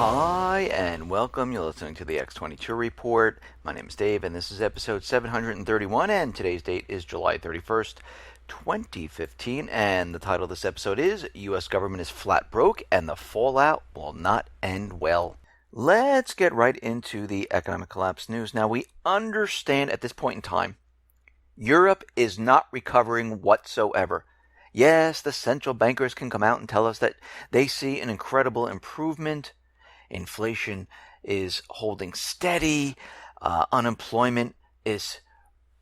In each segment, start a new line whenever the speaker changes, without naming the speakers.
Hi, and welcome. You're listening to the X22 Report. My name is Dave, and this is episode 731, and today's date is July 31st, 2015, and the title of this episode is U.S. Government is Flat Broke, and the Fallout Will Not End Well. Let's get right into the economic collapse news. Now, we understand at this point in time, Europe is not recovering whatsoever. Yes, the central bankers can come out and tell us that they see an incredible improvement. Inflation is holding steady. Unemployment is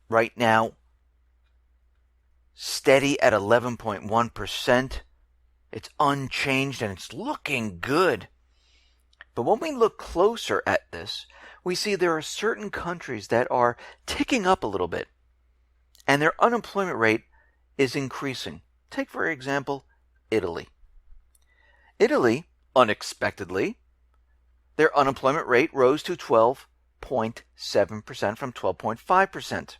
right now steady at 11.1%. It's unchanged and it's looking good. But when we look closer at this, we see there are certain countries that are ticking up a little bit, and their unemployment rate is increasing. Take, for example, Italy. Italy, unexpectedly, their unemployment rate rose to 12.7% from 12.5%.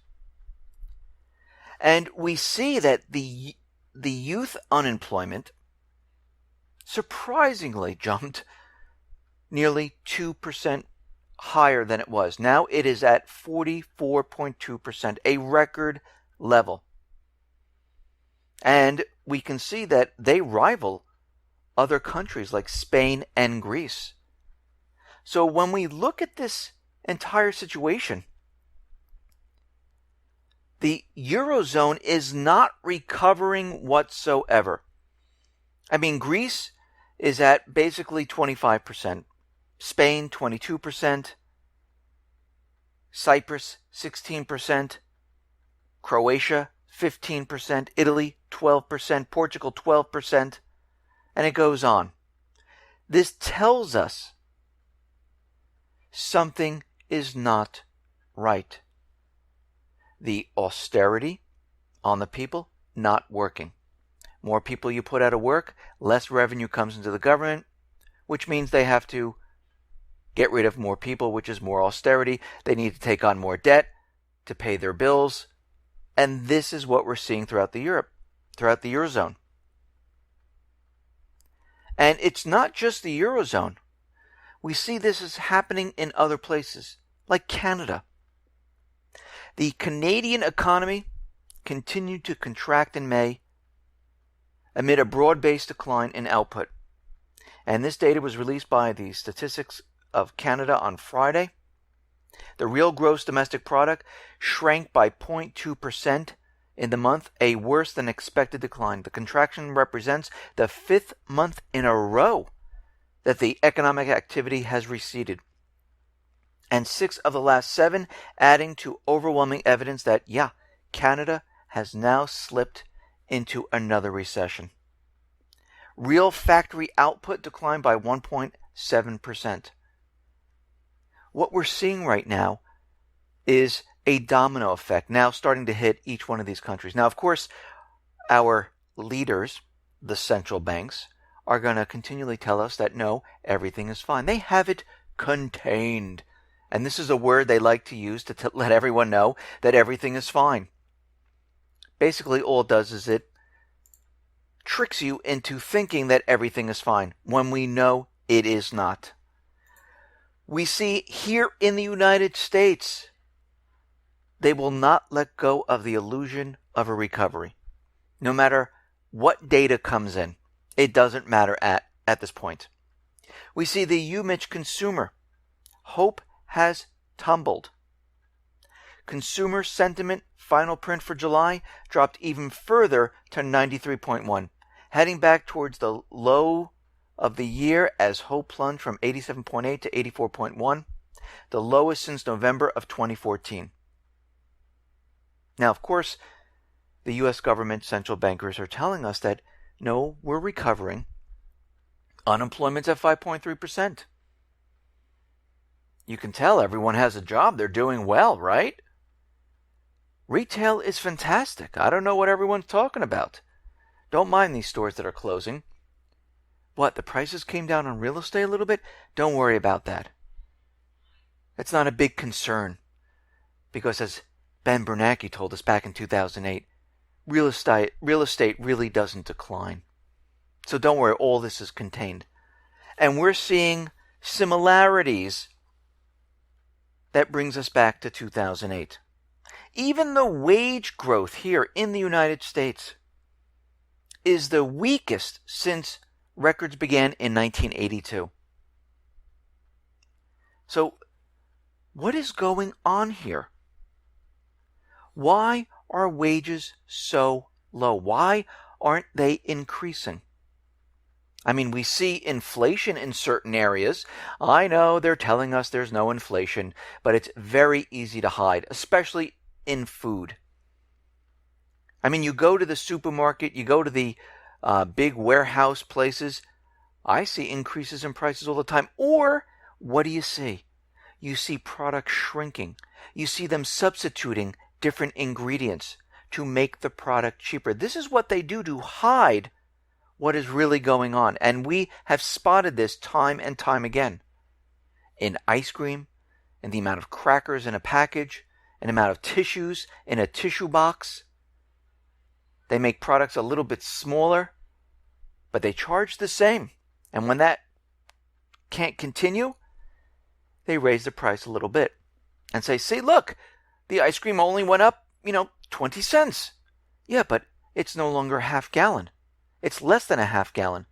And we see that the youth unemployment surprisingly jumped nearly 2% higher than it was. Now it is at 44.2%, a record level. And we can see that they rival other countries like Spain and Greece. So when we look at this entire situation, the Eurozone is not recovering whatsoever. I mean, Greece is at basically 25%, Spain 22%, Cyprus 16%, Croatia 15%, Italy 12%, Portugal 12%, and it goes on. This tells us something is not right. The austerity on the people, not working. More people you put out of work, less revenue comes into the government, which means they have to get rid of more people, which is more austerity. They need to take on more debt to pay their bills. And this is what we're seeing throughout the Eurozone. And it's not just the Eurozone. We see this is happening in other places, like Canada. The Canadian economy continued to contract in May amid a broad-based decline in output. And this data was released by the Statistics of Canada on Friday. The real gross domestic product shrank by 0.2% in the month, a worse than expected decline. The contraction represents the fifth month in a row that the economic activity has receded, and 6 of the last 7, adding to overwhelming evidence that, Canada has now slipped into another recession. Real factory output declined by 1.7%. What we're seeing right now is a domino effect now starting to hit each one of these countries. Now, of course, our leaders, the central banks, are going to continually tell us that no, everything is fine. They have it contained. And this is a word they like to use to let everyone know that everything is fine. Basically, all it does is it tricks you into thinking that everything is fine when we know it is not. We see here in the United States, they will not let go of the illusion of a recovery. No matter what data comes in, it doesn't matter at this point. We see the UMich consumer. Hope has tumbled. Consumer sentiment final print for July dropped even further to 93.1, heading back towards the low of the year as hope plunged from 87.8 to 84.1, the lowest since November of 2014. Now, of course, the U.S. government central bankers are telling us that no, we're recovering. Unemployment's at 5.3%. You can tell everyone has a job. They're doing well, right? Retail is fantastic. I don't know what everyone's talking about. Don't mind these stores that are closing. What, the prices came down on real estate a little bit? Don't worry about that. It's not a big concern. Because as Ben Bernanke told us back in 2008, real estate really doesn't decline. So don't worry, all this is contained. And we're seeing similarities that brings us back to 2008. Even the wage growth here in the United States is the weakest since records began in 1982. So, what is going on here? Why are wages so low? Why aren't they increasing? I mean, we see inflation in certain areas. I know they're telling us there's no inflation, but it's very easy to hide, especially in food. I mean, you go to the supermarket, you go to the big warehouse places, I see increases in prices all the time. Or, what do you see? You see products shrinking. You see them substituting different ingredients to make the product cheaper. This is what they do to hide what is really going on. And we have spotted this time and time again. In ice cream, in the amount of crackers in a package, in the amount of tissues in a tissue box. They make products a little bit smaller, but they charge the same. And when that can't continue, they raise the price a little bit and say, see, look, the ice cream only went up, 20 cents. Yeah, but it's no longer a half gallon. It's less than a half gallon.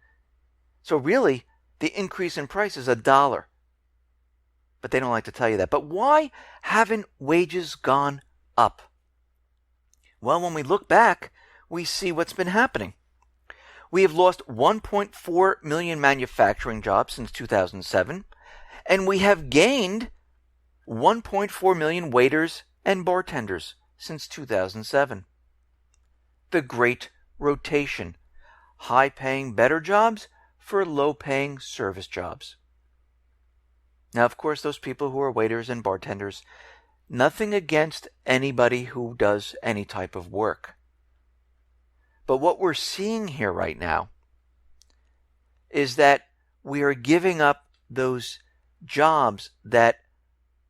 So really, the increase in price is $1. But they don't like to tell you that. But why haven't wages gone up? Well, when we look back, we see what's been happening. We have lost 1.4 million manufacturing jobs since 2007, and we have gained 1.4 million waiters and bartenders since 2007. The Great Rotation. High-paying, better jobs for low-paying service jobs. Now, of course, those people who are waiters and bartenders, nothing against anybody who does any type of work. But what we're seeing here right now is that we are giving up those jobs that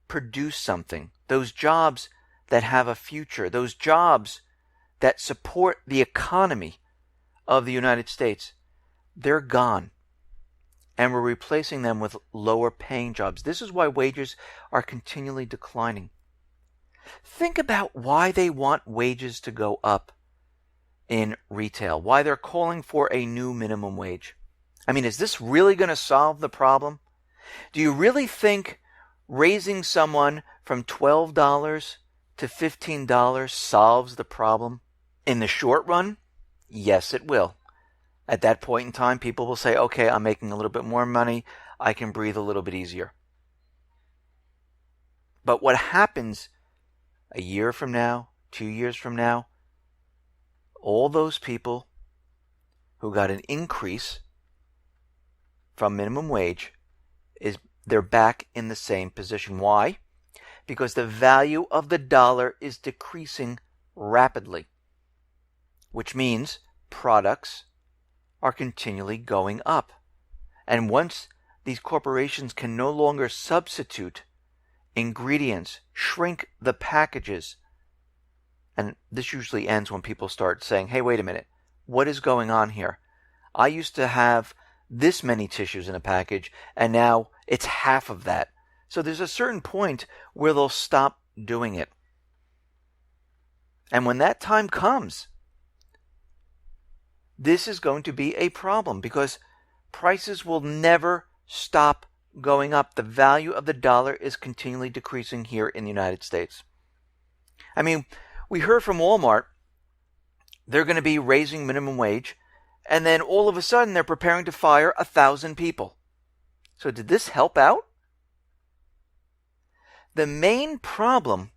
produce something, those jobs that have a future, those jobs that support the economy of the United States. They're gone. And we're replacing them with lower paying jobs. This is why wages are continually declining. Think about why they want wages to go up in retail, why they're calling for a new minimum wage. I mean, is this really going to solve the problem? Do you really think raising someone from $12 to $15 solves the problem? In the short run, yes, it will. At that point in time, people will say, okay, I'm making a little bit more money. I can breathe a little bit easier. But what happens a year from now, 2 years from now, all those people who got an increase from minimum wage, they're back in the same position. Why? Because the value of the dollar is decreasing rapidly, which means products are continually going up. And once these corporations can no longer substitute ingredients, shrink the packages, and this usually ends when people start saying, hey, wait a minute, what is going on here? I used to have this many tissues in a package, and now it's half of that. So there's a certain point where they'll stop doing it. And when that time comes, this is going to be a problem because prices will never stop going up. The value of the dollar is continually decreasing here in the United States. I mean, we heard from Walmart they're going to be raising minimum wage, and then all of a sudden they're preparing to fire 1,000 people. So did this help out? The main problem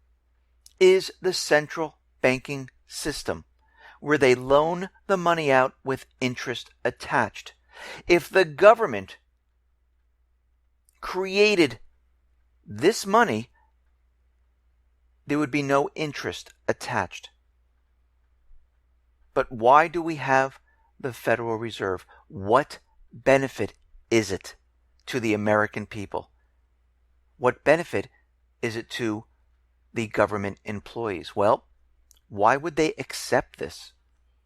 is the central banking system, where they loan the money out with interest attached. If the government created this money, there would be no interest attached. But why do we have the Federal Reserve? What benefit is it to the American people? What benefit is it to the government employees? Well, why would they accept this?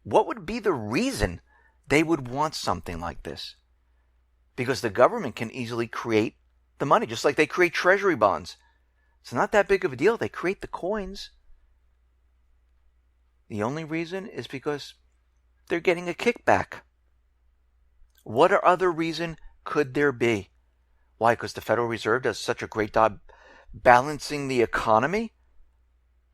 What would be the reason they would want something like this? Because the government can easily create the money, just like they create treasury bonds. It's not that big of a deal. They create the coins. The only reason is because they're getting a kickback. What other reason could there be? Why? Because the Federal Reserve does such a great job balancing the economy?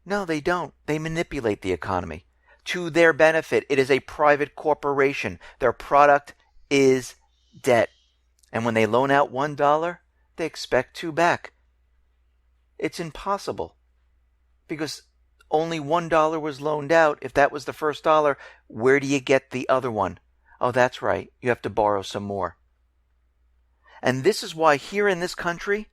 No, they don't. They manipulate the economy to their benefit. It is a private corporation. Their product is debt. And when they loan out $1, they expect $2 back. It's impossible because only $1 was loaned out. If that was the first dollar, where do you get the other one? Oh, that's right. You have to borrow some more. And this is why here in this country,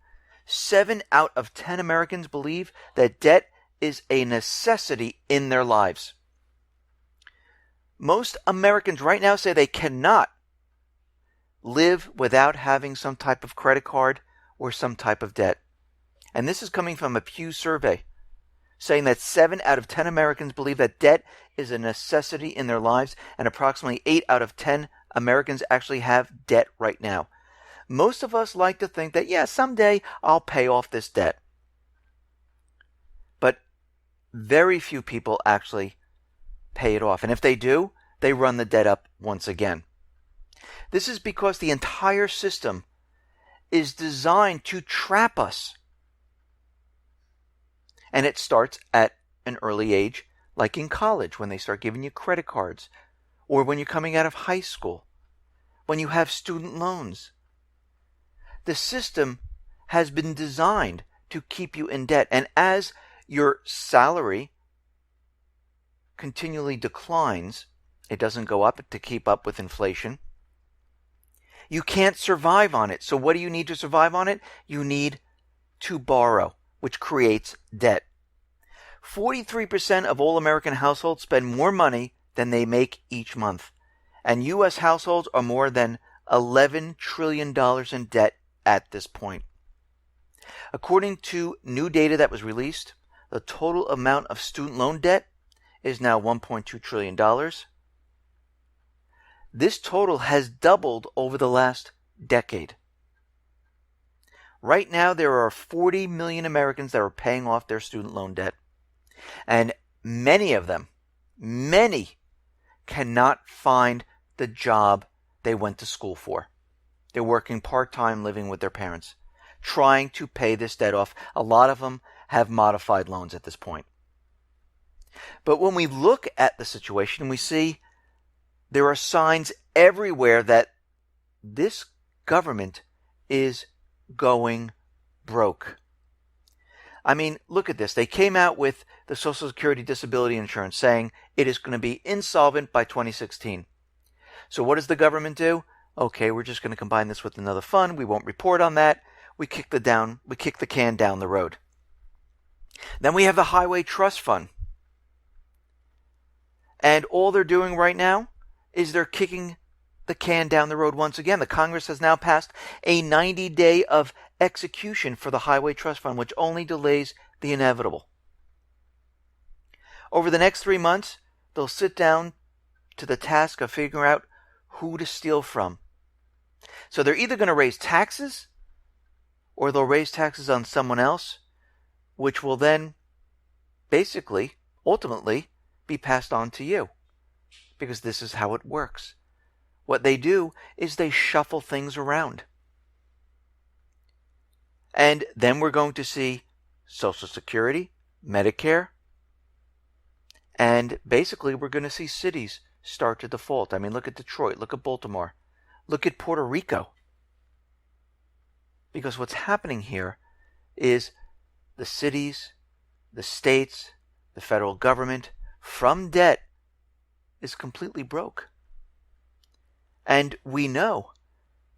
7 out of 10 Americans believe that debt is a necessity in their lives. Most Americans right now say they cannot live without having some type of credit card or some type of debt. And this is coming from a Pew survey saying that 7 out of 10 Americans believe that debt is a necessity in their lives, and approximately 8 out of 10 Americans actually have debt right now. Most of us like to think that, yeah, someday I'll pay off this debt. But very few people actually pay it off. And if they do, they run the debt up once again. This is because the entire system is designed to trap us. And it starts at an early age, like in college, when they start giving you credit cards, or when you're coming out of high school, when you have student loans. The system has been designed to keep you in debt. And as your salary continually declines, it doesn't go up to keep up with inflation. You can't survive on it. So what do you need to survive on it? You need to borrow, which creates debt. 43% of all American households spend more money than they make each month. And U.S. households are more than $11 trillion in debt at this point. According to new data that was released, the total amount of student loan debt is now $1.2 trillion. This total has doubled over the last decade. Right now, there are 40 million Americans that are paying off their student loan debt. And many of them, cannot find the job they went to school for. They're working part-time, living with their parents, trying to pay this debt off. A lot of them have modified loans at this point. But when we look at the situation, we see there are signs everywhere that this government is going broke. I mean, look at this. They came out with the Social Security Disability Insurance saying it is going to be insolvent by 2016. So what does the government do? Okay, we're just going to combine this with another fund. We won't report on that. We kick the can down the road. Then we have the Highway Trust Fund. And all they're doing right now is they're kicking the can down the road once again. The Congress has now passed a 90-day of execution for the Highway Trust Fund, which only delays the inevitable. Over the next 3 months, they'll sit down to the task of figuring out who to steal from. So they're either going to raise taxes, or they'll raise taxes on someone else, which will then basically, ultimately, be passed on to you. Because this is how it works. What they do is they shuffle things around. And then we're going to see Social Security, Medicare, and basically we're going to see cities start to default. I mean, look at Detroit, look at Baltimore, look at Puerto Rico. Because what's happening here is the cities, the states, the federal government, from debt, is completely broke. And we know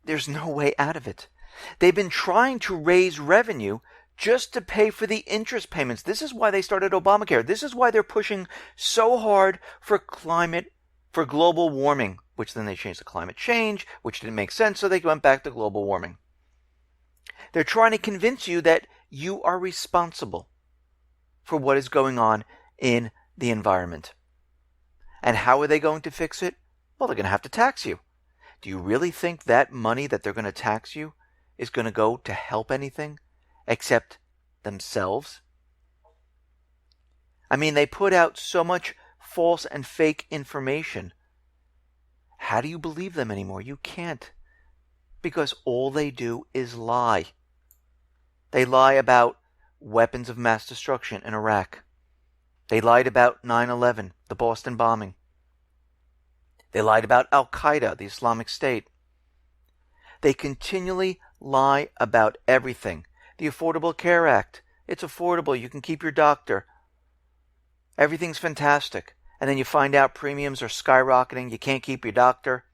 there's no way out of it. They've been trying to raise revenue just to pay for the interest payments. This is why they started Obamacare. This is why they're pushing so hard for global warming, which then they changed to climate change, which didn't make sense, so they went back to global warming. They're trying to convince you that you are responsible for what is going on in the environment. And how are they going to fix it? Well, they're going to have to tax you. Do you really think that money that they're going to tax you is going to go to help anything except themselves? I mean, they put out so much false and fake information. How do you believe them anymore? You can't. Because all they do is lie. They lie about weapons of mass destruction in Iraq. They lied about 9/11, the Boston bombing. They lied about Al-Qaeda, the Islamic State. They continually lie about everything. The Affordable Care Act. It's affordable. You can keep your doctor. Everything's fantastic. And then you find out premiums are skyrocketing. You can't keep your doctor.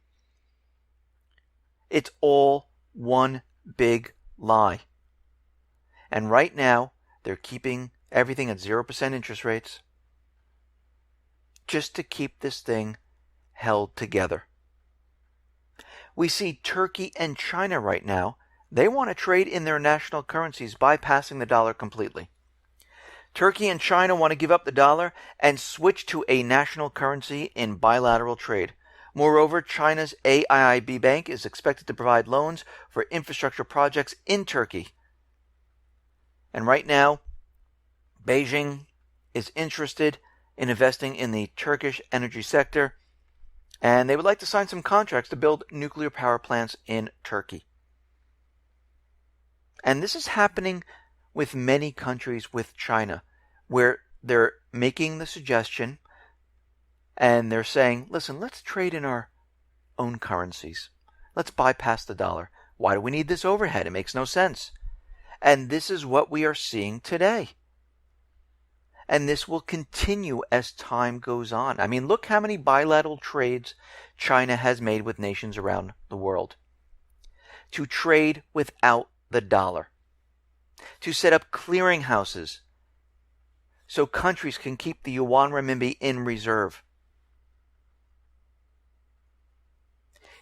It's all one big lie. And right now, they're keeping everything at 0% interest rates just to keep this thing held together. We see Turkey and China right now. They want to trade in their national currencies, bypassing the dollar completely. Turkey and China want to give up the dollar and switch to a national currency in bilateral trade. Moreover, China's AIIB Bank is expected to provide loans for infrastructure projects in Turkey. And right now, Beijing is interested in investing in the Turkish energy sector, and they would like to sign some contracts to build nuclear power plants in Turkey. And this is happening with many countries with China, where they're making the suggestion and they're saying, listen, let's trade in our own currencies. Let's bypass the dollar. Why do we need this overhead? It makes no sense. And this is what we are seeing today. And this will continue as time goes on. I mean, look how many bilateral trades China has made with nations around the world. To trade without the dollar. To set up clearinghouses so countries can keep the yuan renminbi in reserve.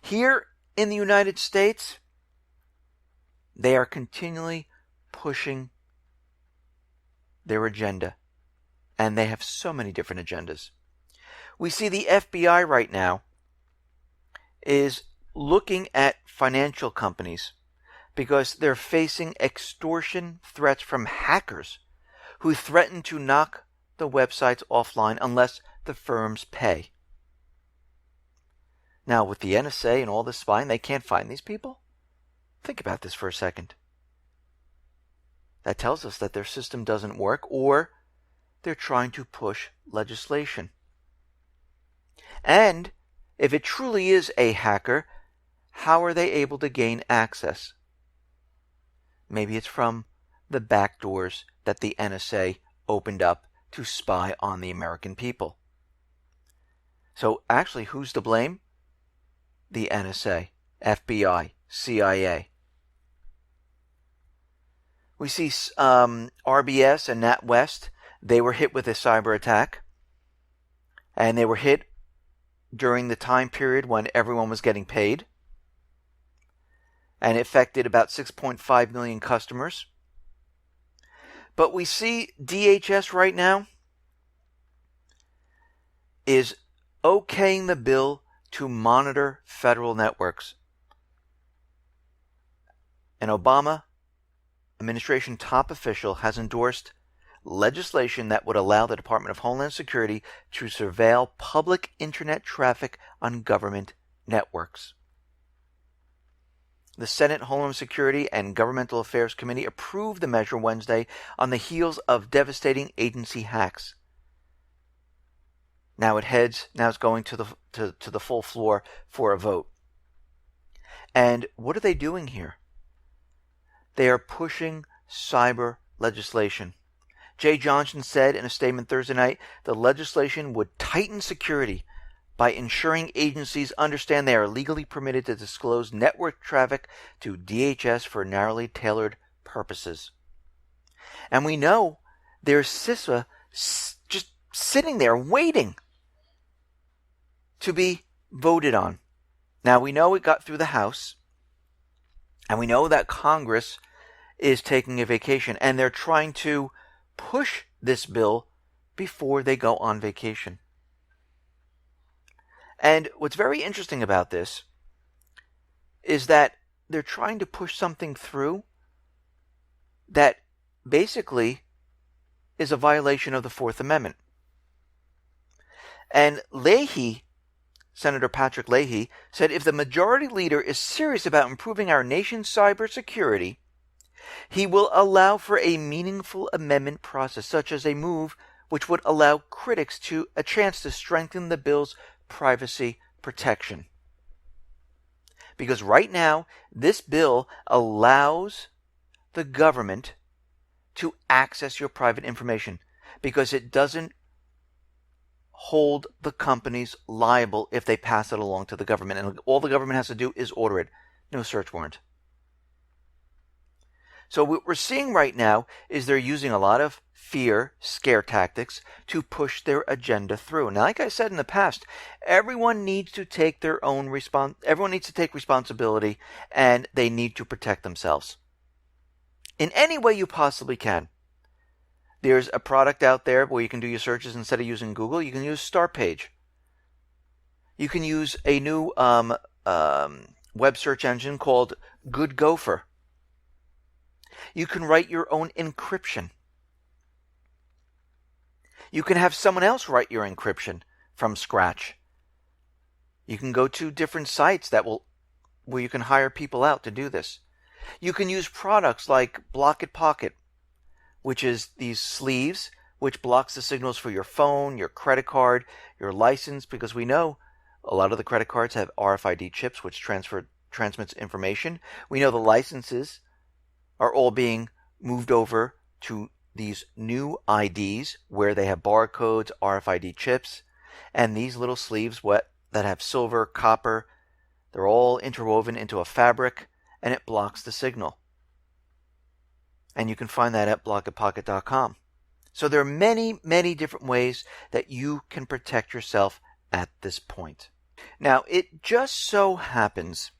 Here in the United States, they are continually pushing their agenda. And they have so many different agendas. We see the FBI right now is looking at financial companies because they're facing extortion threats from hackers who threaten to knock the websites offline unless the firms pay. Now, with the NSA and all this spying, they can't find these people? Think about this for a second. That tells us that their system doesn't work, or they're trying to push legislation. And if it truly is a hacker, how are they able to gain access? Maybe it's from the back doors that the NSA opened up to spy on the American people. So actually, who's to blame? The NSA, FBI, CIA. We see RBS and NatWest. They were hit with a cyber attack. And they were hit during the time period when everyone was getting paid. And it affected about 6.5 million customers. But we see DHS right now is okaying the bill to monitor federal networks. An Obama administration top official has endorsed legislation that would allow the Department of Homeland Security to surveil public internet traffic on government networks. The Senate Homeland Security and Governmental Affairs Committee approved the measure Wednesday on the heels of devastating agency hacks. Now it's going to the full floor for a vote. And what are they doing here? They are pushing cyber legislation. Jay Johnson said in a statement Thursday night, the legislation would tighten security by ensuring agencies understand they are legally permitted to disclose network traffic to DHS for narrowly tailored purposes. And we know there's CISA just sitting there waiting to be voted on. Now, we know it got through the House, and we know that Congress is taking a vacation, and they're trying to push this bill before they go on vacation. And what's very interesting about this is that they're trying to push something through that basically is a violation of the Fourth Amendment. And Leahy, Senator Patrick Leahy, said if the majority leader is serious about improving our nation's cybersecurity, he will allow for a meaningful amendment process, such as a move which would allow critics to a chance to strengthen the bill's privacy protection. Because right now, this bill allows the government to access your private information because it doesn't hold the companies liable if they pass it along to the government. And all the government has to do is order it. No search warrant. So what we're seeing right now is they're using a lot of fear, scare tactics to push their agenda through. Now, like I said in the past, everyone needs to take their own everyone needs to take responsibility, and they need to protect themselves in any way you possibly can. There's a product out there where you can do your searches instead of using Google. You can use StartPage. You can use a new web search engine called Good Gopher. You can write your own encryption. You can have someone else write your encryption from scratch. You can go to different sites where you can hire people out to do this. You can use products like Block It Pocket, which is these sleeves which blocks the signals for your phone, your credit card, your license, because we know a lot of the credit cards have RFID chips which transmits information. We know the licenses are all being moved over to these new IDs where they have barcodes, RFID chips, and these little sleeves that have silver, copper, they're all interwoven into a fabric, and it blocks the signal. And you can find that at blockitpocket.com. So there are many, many different ways that you can protect yourself at this point. Now, it just so happens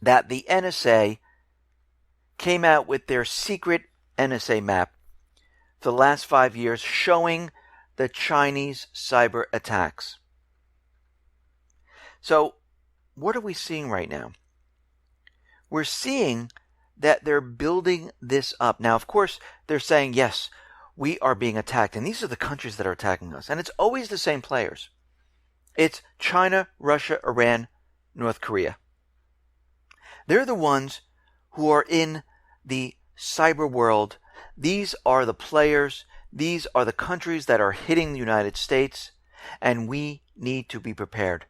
that the NSA came out with their secret NSA map for the last 5 years showing the Chinese cyber attacks. So, what are we seeing right now? We're seeing that they're building this up. Now, of course, they're saying, yes, we are being attacked. And these are the countries that are attacking us. And it's always the same players. It's China, Russia, Iran, North Korea. They're the ones who are in the cyber world. These are the players. These are the countries that are hitting the United States. And we need to be prepared.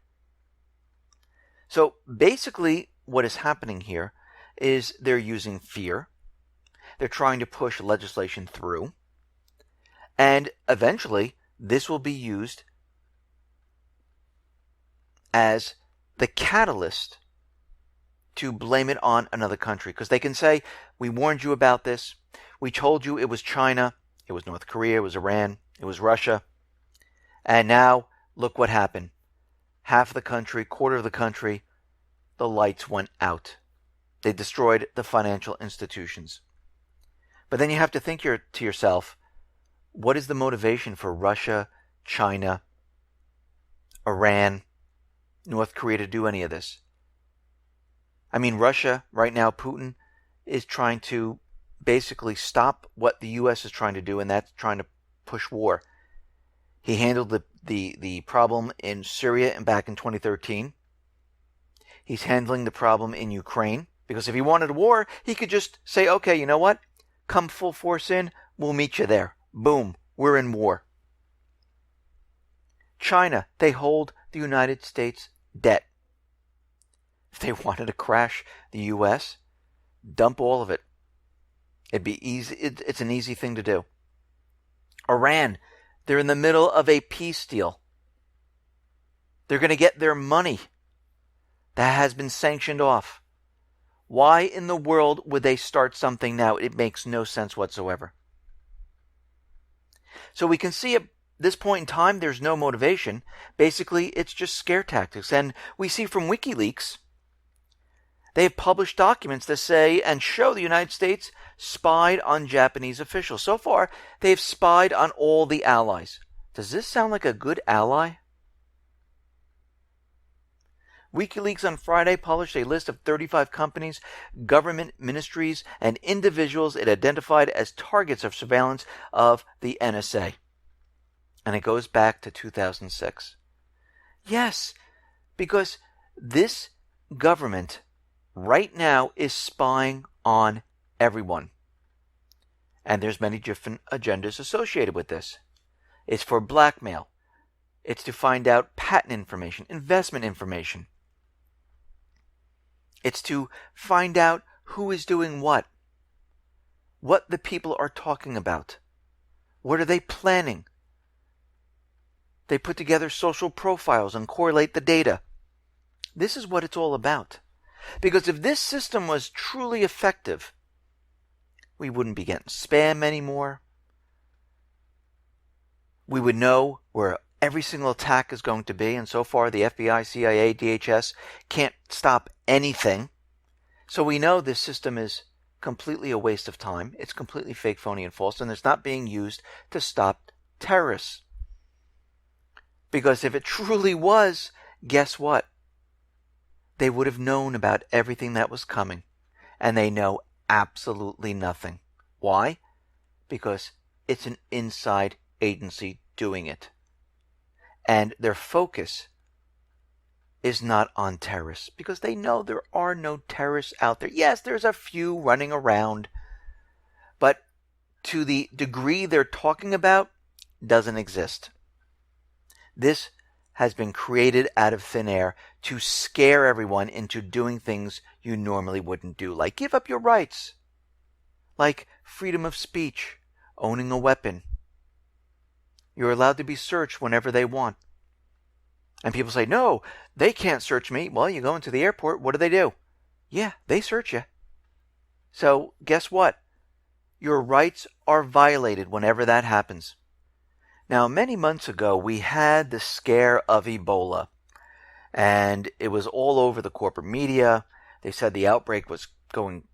So basically, what is happening here is they're using fear. They're trying to push legislation through. And eventually, this will be used as the catalyst to blame it on another country. Because they can say, we warned you about this. We told you it was China. It was North Korea. It was Iran. It was Russia. And now, look what happened. Half of the country, quarter of the country, the lights went out. They destroyed the financial institutions. But then you have to think to yourself, what is the motivation for Russia, China, Iran, North Korea to do any of this? I mean, Russia, right now, Putin is trying to basically stop what the U.S. is trying to do, and that's trying to push war. He handled the problem in Syria and back in 2013. He's handling the problem in Ukraine, because if he wanted a war, he could just say, okay, you know what? Come full force in, we'll meet you there. Boom, we're in war. China, they hold the United States debt. If they wanted to crash the U.S., dump all of it. It'd be easy. It's an easy thing to do. Iran, they're in the middle of a peace deal. They're going to get their money that has been sanctioned off. Why in the world would they start something now? It makes no sense whatsoever. So we can see at this point in time, there's no motivation. Basically, it's just scare tactics. And we see from WikiLeaks, they've published documents that say and show the United States spied on Japanese officials. So far, they've spied on all the allies. Does this sound like a good ally? WikiLeaks on Friday published a list of 35 companies, government ministries, and individuals it identified as targets of surveillance of the NSA. And it goes back to 2006. Yes, because this government right now is spying on everyone. And there's many different agendas associated with this. It's for blackmail. It's to find out patent information, investment information. It's to find out who is doing what the people are talking about. What are they planning? They put together social profiles and correlate the data. This is what it's all about. Because if this system was truly effective, we wouldn't be getting spam anymore. We would know where every single attack is going to be, and so far the FBI, CIA, DHS can't stop anything. So we know this system is completely a waste of time. It's completely fake, phony, and false, and it's not being used to stop terrorists. Because if it truly was, guess what? They would have known about everything that was coming, and they know absolutely nothing. Why? Because it's an inside agency doing it. And their focus is not on terrorists, because they know there are no terrorists out there. Yes, there's a few running around, but to the degree they're talking about, doesn't exist. This has been created out of thin air to scare everyone into doing things you normally wouldn't do, like give up your rights, like freedom of speech, owning a weapon. You're allowed to be searched whenever they want. And people say, no, they can't search me. Well, you go into the airport, what do? Yeah, they search you. So guess what? Your rights are violated whenever that happens. Now, many months ago, we had the scare of Ebola, and it was all over the corporate media. They said the outbreak was going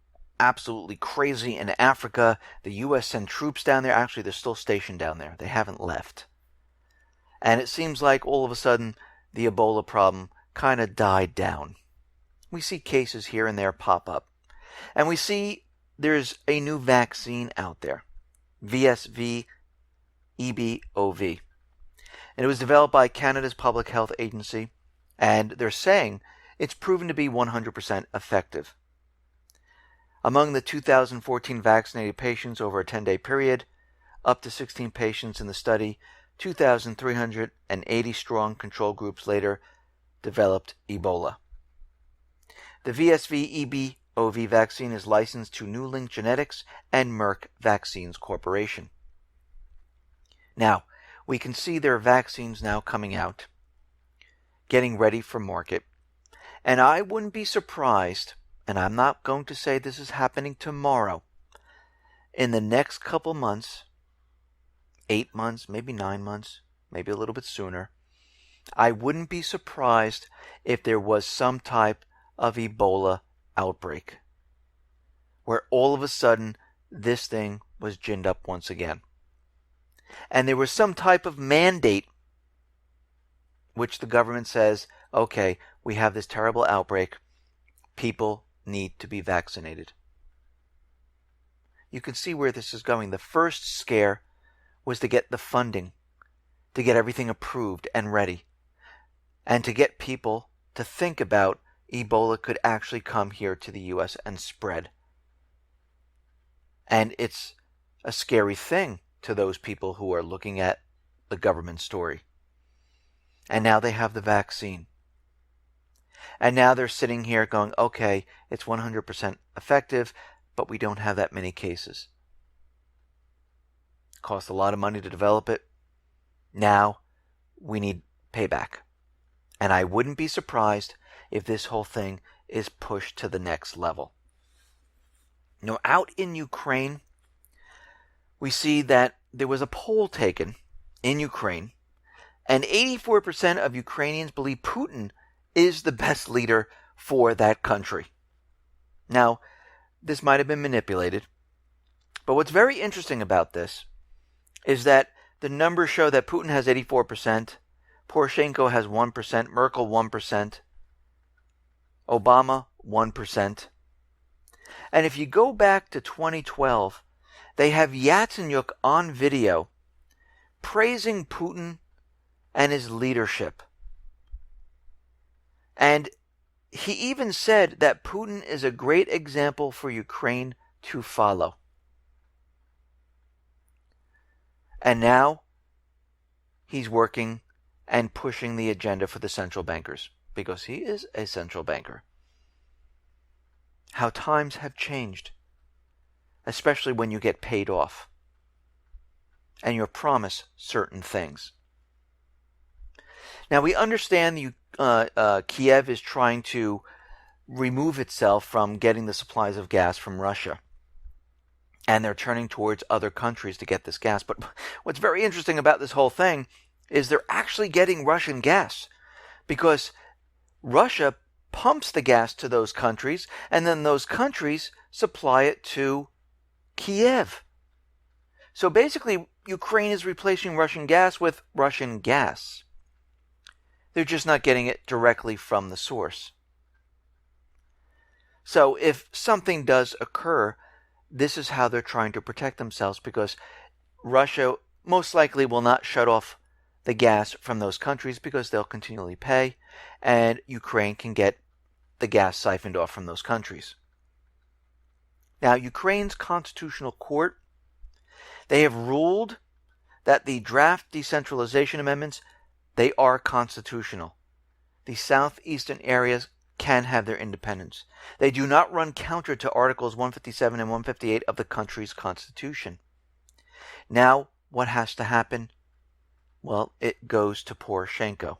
absolutely crazy in Africa. The U.S. sent troops down there. Actually, they're still stationed down there. They haven't left. And it seems like all of a sudden, the Ebola problem kind of died down. We see cases here and there pop up. And we see there's a new vaccine out there, VSV EBOV. And it was developed by Canada's Public Health Agency, and they're saying it's proven to be 100% effective. Among the 2,014 vaccinated patients over a 10-day period, up to 16 patients in the study, 2,380 strong control groups later developed Ebola. The VSV EBOV vaccine is licensed to Newlink Genetics and Merck Vaccines Corporation. Now, we can see there are vaccines now coming out, getting ready for market. And I wouldn't be surprised, and I'm not going to say this is happening tomorrow, in the next couple months, 8 months, maybe 9 months, maybe a little bit sooner, I wouldn't be surprised if there was some type of Ebola outbreak, where all of a sudden this thing was ginned up once again. And there was some type of mandate which the government says, okay, we have this terrible outbreak. People need to be vaccinated. You can see where this is going. The first scare was to get the funding, to get everything approved and ready, and to get people to think about Ebola could actually come here to the U.S. and spread. And it's a scary thing to those people who are looking at the government story. And now they have the vaccine. And now they're sitting here going, okay, it's 100% effective, but we don't have that many cases. It cost a lot of money to develop it. Now we need payback. And I wouldn't be surprised if this whole thing is pushed to the next level. Now, out in Ukraine, we see that there was a poll taken in Ukraine, and 84% of Ukrainians believe Putin is the best leader for that country. Now, this might have been manipulated, but what's very interesting about this is that the numbers show that Putin has 84%, Poroshenko has 1%, Merkel 1%, Obama, 1%. And if you go back to 2012, they have Yatsenyuk on video praising Putin and his leadership. And he even said that Putin is a great example for Ukraine to follow. And now he's working and pushing the agenda for the central bankers, because he is a central banker. How times have changed, especially when you get paid off and you're promised certain things. Now we understand Kiev is trying to remove itself from getting the supplies of gas from Russia, and they're turning towards other countries to get this gas. But what's very interesting about this whole thing is they're actually getting Russian gas, because Russia pumps the gas to those countries, and then those countries supply it to Kiev. So basically, Ukraine is replacing Russian gas with Russian gas. They're just not getting it directly from the source. So if something does occur, this is how they're trying to protect themselves, because Russia most likely will not shut off the gas from those countries because they'll continually pay, and Ukraine can get the gas siphoned off from those countries. Now, Ukraine's constitutional court, they have ruled that the draft decentralization amendments, they are constitutional. The southeastern areas can have their independence. They do not run counter to Articles 157 and 158 of the country's constitution. Now, what has to happen? Well, it goes to Poroshenko.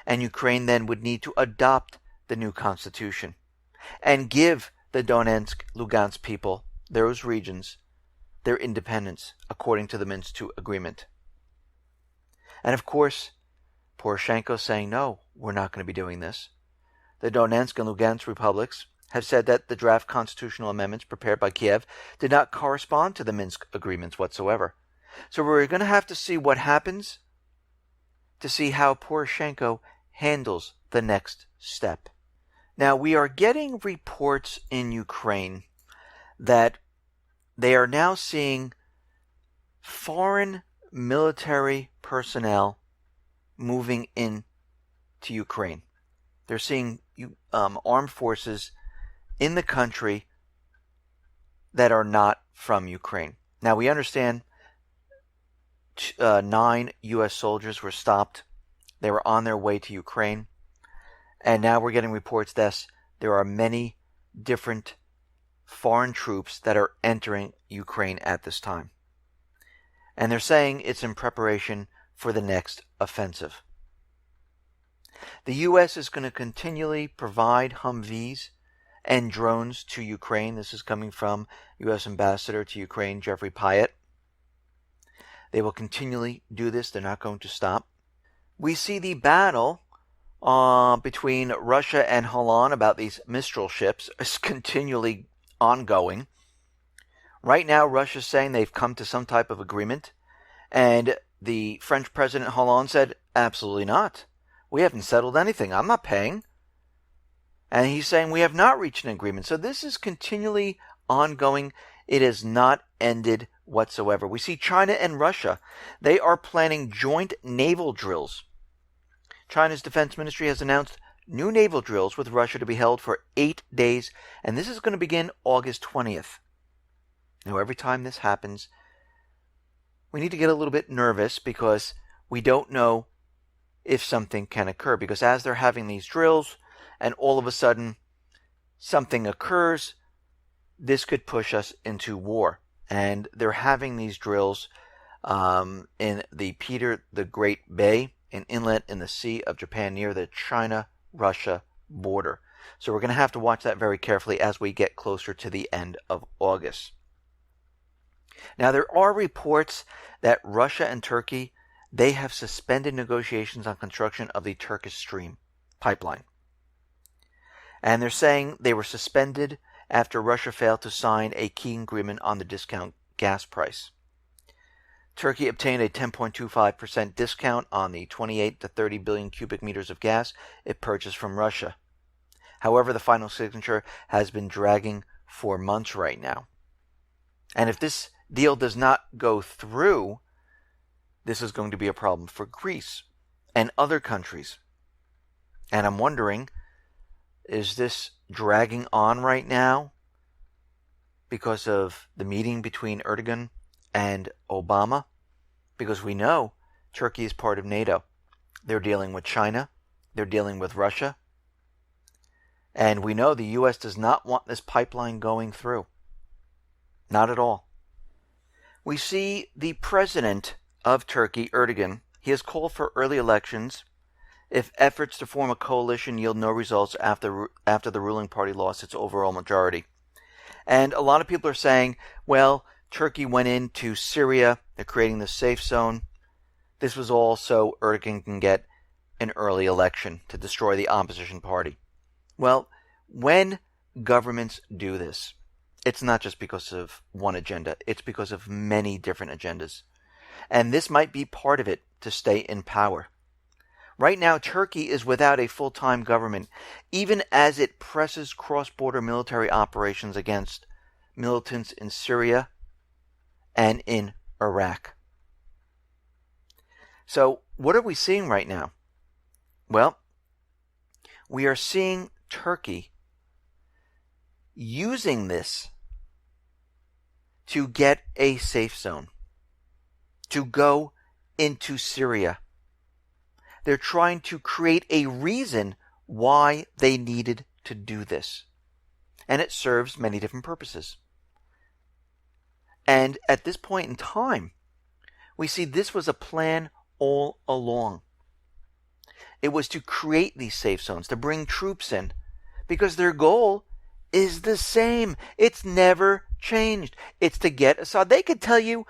And Ukraine then would need to adopt the new constitution and give the Donetsk, Lugansk people, those regions, their independence according to the Minsk II agreement. And of course, Poroshenko saying, no, we're not going to be doing this. The Donetsk and Lugansk republics have said that the draft constitutional amendments prepared by Kiev did not correspond to the Minsk agreements whatsoever. So we're going to have to see what happens to see how Poroshenko handles the next step. Now, we are getting reports in Ukraine that they are now seeing foreign military personnel moving in to Ukraine. They're seeing armed forces in the country that are not from Ukraine. Now, we understand 9 U.S. soldiers were stopped. They were on their way to Ukraine. And now we're getting reports that there are many different foreign troops that are entering Ukraine at this time. And they're saying it's in preparation for the next offensive. The U.S. is going to continually provide Humvees and drones to Ukraine. This is coming from U.S. Ambassador to Ukraine, Jeffrey Pyatt. They will continually do this. They're not going to stop. We see the battle between Russia and Holland about these Mistral ships is continually ongoing. Right now, Russia's saying they've come to some type of agreement, and the French President Hollande said, absolutely not. We haven't settled anything. I'm not paying. And he's saying we have not reached an agreement. So this is continually ongoing. It has not ended whatsoever. We see China and Russia. They are planning joint naval drills. China's defense ministry has announced new naval drills with Russia to be held for 8 days, and this is going to begin August 20th. Now, every time this happens, we need to get a little bit nervous because we don't know if something can occur. Because as they're having these drills and all of a sudden something occurs, this could push us into war. And they're having these drills in the Peter the Great Bay, an inlet in the Sea of Japan near the China-Russia border. So we're going to have to watch that very carefully as we get closer to the end of August. Now, there are reports that Russia and Turkey, they have suspended negotiations on construction of the Turkish Stream pipeline. And they're saying they were suspended after Russia failed to sign a key agreement on the discount gas price. Turkey obtained a 10.25% discount on the 28 to 30 billion cubic meters of gas it purchased from Russia. However, the final signature has been dragging for months right now. And if this deal does not go through, this is going to be a problem for Greece and other countries. And I'm wondering, is this dragging on right now because of the meeting between Erdogan and Obama? Because we know Turkey is part of NATO. They're dealing with China. They're dealing with Russia. And we know the U.S. does not want this pipeline going through. Not at all. We see the president of Turkey, Erdogan, he has called for early elections if efforts to form a coalition yield no results after the ruling party lost its overall majority. And a lot of people are saying, well, Turkey went into Syria, they're creating the safe zone. This was all so Erdogan can get an early election to destroy the opposition party. Well, when governments do this, it's not just because of one agenda, it's because of many different agendas. And this might be part of it to stay in power. Right now, Turkey is without a full-time government, even as it presses cross-border military operations against militants in Syria and in Iraq. So, what are we seeing right now? Well, we are seeing Turkey using this to get a safe zone, to go into Syria. They're trying to create a reason why they needed to do this. And it serves many different purposes. And at this point in time, we see this was a plan all along. It was to create these safe zones, to bring troops in, because their goal is the same. It's never changed. It's to get Assad. They could tell you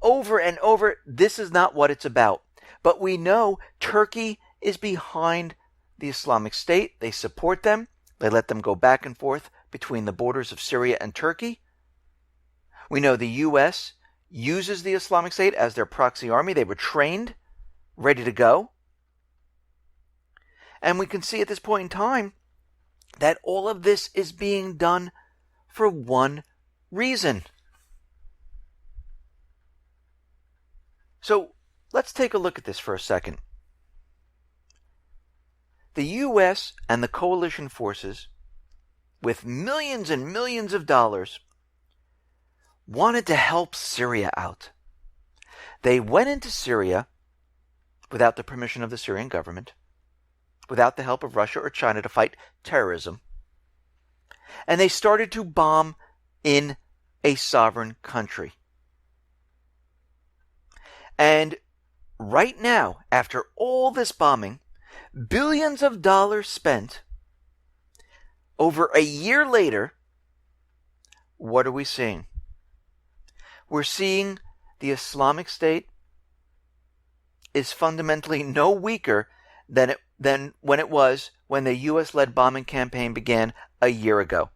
over and over, this is not what it's about. But we know Turkey is behind the Islamic State. They support them. They let them go back and forth between the borders of Syria and Turkey. We know the U.S. uses the Islamic State as their proxy army. They were trained, ready to go. And we can see at this point in time that all of this is being done for one reason. So let's take a look at this for a second. The U.S. and the coalition forces, with millions and millions of dollars, wanted to help Syria out. They went into Syria without the permission of the Syrian government, without the help of Russia or China to fight terrorism, and they started to bomb in a sovereign country. And right now, after all this bombing, billions of dollars spent, over a year later, what are we seeing? We're seeing the Islamic State is fundamentally no weaker than when it was when the U.S.-led bombing campaign began a year ago.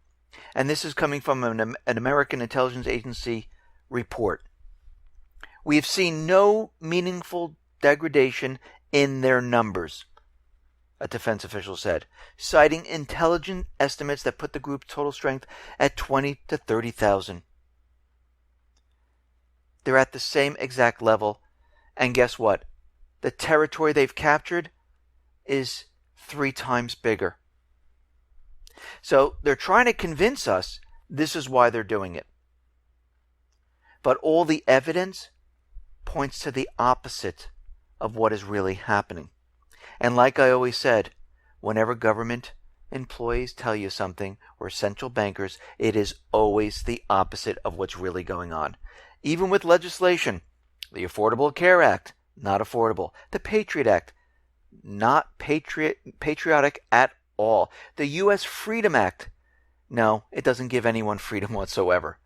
And this is coming from an American intelligence agency report. We have seen no meaningful degradation in their numbers, a defense official said, citing intelligence estimates that put the group's total strength at 20 to 30,000. They're at the same exact level, and guess what? The territory they've captured is 3 times bigger. So they're trying to convince us this is why they're doing it. But all the evidence points to the opposite of what is really happening. And like I always said, whenever government employees tell you something, or central bankers, it is always the opposite of what's really going on. Even with legislation, the Affordable Care Act, not affordable. The Patriot Act, not patriotic at all. The U.S. Freedom Act, no, it doesn't give anyone freedom whatsoever.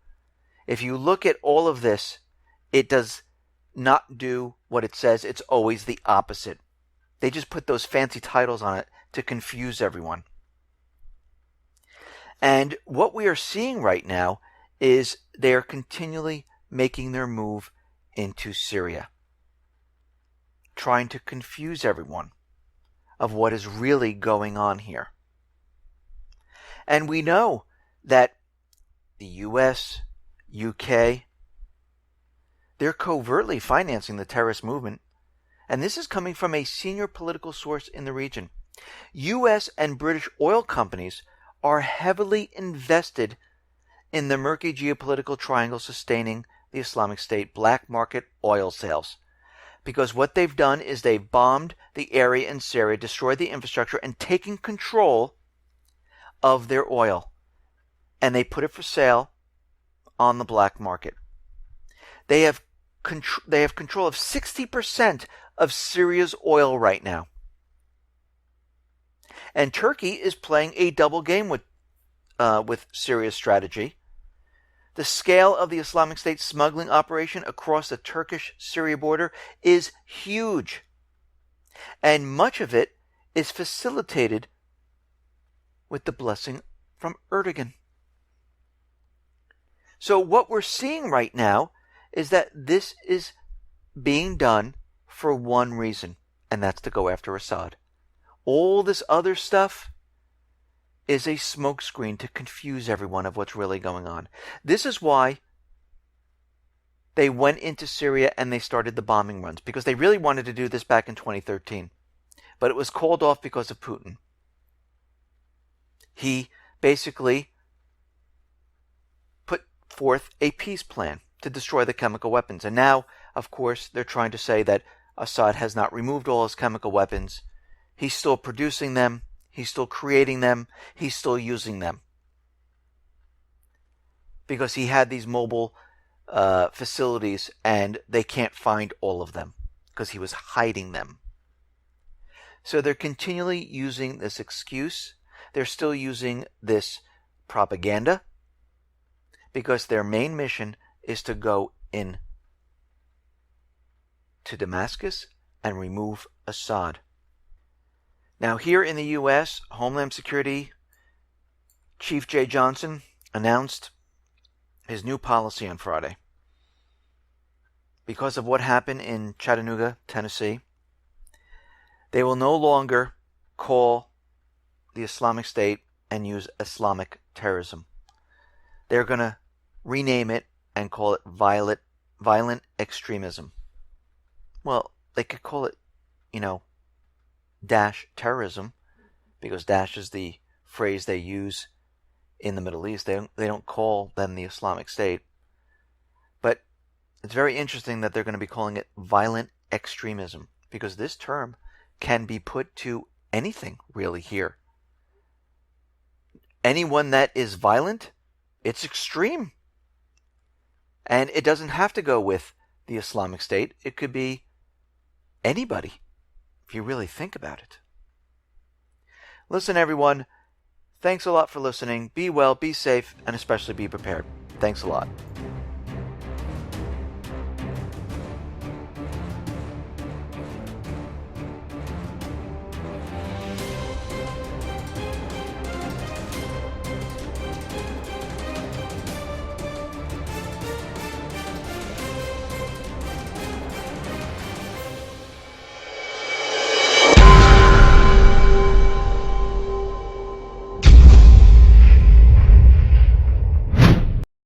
If you look at all of this, it does not do what it says. It's always the opposite. They just put those fancy titles on it to confuse everyone. And what we are seeing right now is they are continually making their move into Syria, trying to confuse everyone of what is really going on here. And we know that the US, UK, they're covertly financing the terrorist movement. And this is coming from a senior political source in the region. US and British oil companies are heavily invested in the murky geopolitical triangle sustaining the Islamic State black market oil sales. Because what they've done is they've bombed the area in Syria, destroyed the infrastructure, and taken control of their oil. And they put it for sale on the black market. They have control of 60% of Syria's oil right now. And Turkey is playing a double game with Syria's strategy. The scale of the Islamic State smuggling operation across the Turkish-Syria border is huge. And much of it is facilitated with the blessing from Erdogan. So what we're seeing right now is that this is being done for one reason, and that's to go after Assad. All this other stuff is a smokescreen to confuse everyone of what's really going on. This is why they went into Syria and they started the bombing runs, because they really wanted to do this back in 2013. But it was called off because of Putin. He basically put forth a peace plan to destroy the chemical weapons. And now, of course, they're trying to say that Assad has not removed all his chemical weapons. He's still producing them. He's still creating them. He's still using them. Because he had these mobile facilities and they can't find all of them because he was hiding them. So they're continually using this excuse. They're still using this propaganda because their main mission is to go in to Damascus and remove Assad. Now, here in the U.S., Homeland Security Chief Jay Johnson announced his new policy on Friday. Because of what happened in Chattanooga, Tennessee, they will no longer call the Islamic State and use Islamic terrorism. They're going to rename it and call it violent extremism. Well, they could call it, dash terrorism, because dash is the phrase they use in the Middle East. They don't call them the Islamic State. But it's very interesting that they're going to be calling it violent extremism, because this term can be put to anything really here. Anyone that is violent, it's extreme. And it doesn't have to go with the Islamic State. It could be anybody, if you really think about it. Listen, everyone, thanks a lot for listening. Be well, be safe, and especially be prepared. Thanks a lot.